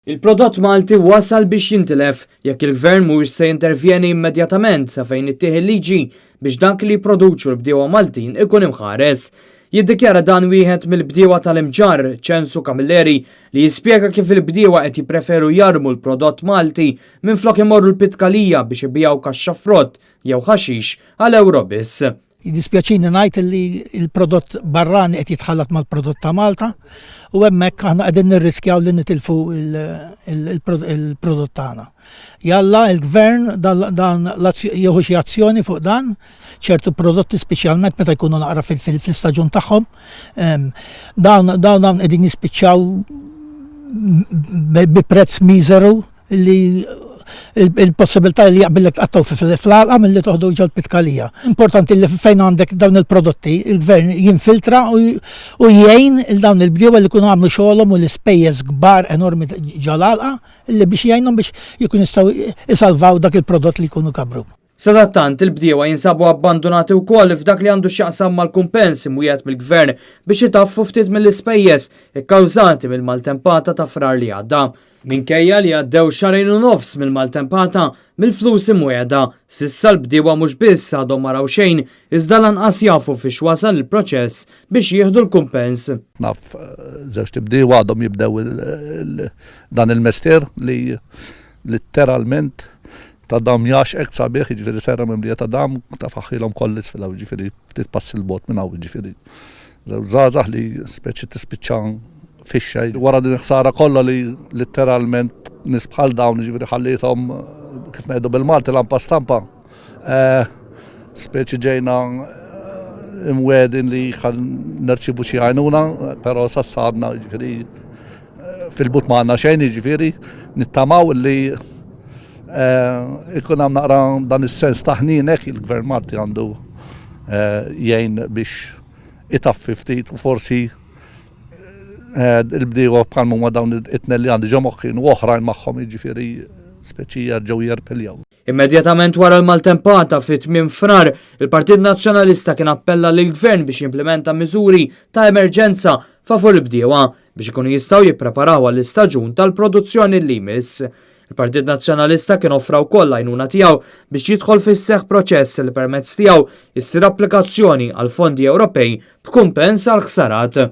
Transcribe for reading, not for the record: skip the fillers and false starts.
Il-prodott Malti wasal biex jintilef jekk il-gvern mhux se jintervjeni immedjatament sa fejn ittieħ il-liġi biex dak li jipproduċu l-bdiewa Maltin ikun imħares. Jiddikjara dan wieħed mill-bdiewa tal-imġar Censu Camilleri li jispjega kif il-bdiewa qed jippreferu jarmu l-prodott Malti minflok imorru l-pitkalija biex ibijaw kaxxa frott jew ħaxix għal euro biss. Dispjaċini ngħid li l-prodott barrani qed jitħallat mal-prodott ta' Malta u hemmhekk aħna qegħdin nirriskjaw li nitilfu il-prodott tagħna. Jalla il-gvern dan jieħu xi azzjoni fuq dan, ċertu prodotti speċjalment meta jkunu naqra fil-istaġun tagħhom, dawn qegħdin jispiċċaw bi prezz miżeru li il-possibilità li jaqbillek tqattaw fil-alqa mill-li toħdu ġol pitkalija. Importanti li fejn għandek dawn il-prodotti, il-gvern jinfiltra u jgħin il-dawn il-bdiewa li kunu għamlu xogħolhom u l-ispejjeż kbar enormi ġal-alqa li biex jgħinhom biex jkun jistgħu isalvaw dak il-prodott li jkunu kabru. Sadattant il-bdiewa jinsabu abbandonati wkoll f'dak li għandu x'jaqsam mal-kumpens imwiegħed mill-gvern biex itaffu ftit mill-ispejjeż ikkawżati mill-maltempata ta' frar li għadda. Minkejja li għaddew xarejn u nofs mill-maltempata mill-flus imwiegħda, s'issa l-bdiewa mhux biss għadhom ma raw xejn iżda lanqas jafu fiex wasal il-proċess biex jieħdu l-kumpens. Naf żewġ bdiewa għadhom jibdew dan il-mestier li letteralment ta' dam jax ek sabiħ, ġifiri serra mimlija ta' dam, ta' faħħilhom kollis fil-għaw ġifiri titpass il-bot minn għaw ġifiri. Zazax li speċi tispiċċan fisċa, wara din ħsara kollha li letteralment nisbħal dawn ġifiri ħallithom kif ngħidu bil-Malti lampa stampa. Speċi ġejna imwedin li nerċivu xi għajnuna, però sassadna ġifiri fil-but ma għandna xejn ġifiri nittamaw li ikun għam naqra dan is-sens taħninek il-gvern Malti għandu jgħin biex itaffi ftit u forsi il-bdiewa bħal ma dawn it-tnel li għandi ġomoħħin u oħrajn magħhom jiġifieri speċija ġew jerpeljaw. Immedjatament wara l-maltempata fit-tmiem frar, il-Partit Nazzjonalista kien appella lill-Gvern biex jimplementa miżuri ta' emerġenza favur il-bdiewa biex ikunu jistgħu jippreparaw għall-istaġun tal-produzzjoni li jmiss. Il-Partit Nazzjonalista kien offra wkoll għajnuna tiegħu biex jidħol fis-seħħ proċess li permezz tiegħu issir applikazzjoni għal fondi Ewropej b'kumpens għal ħsarat.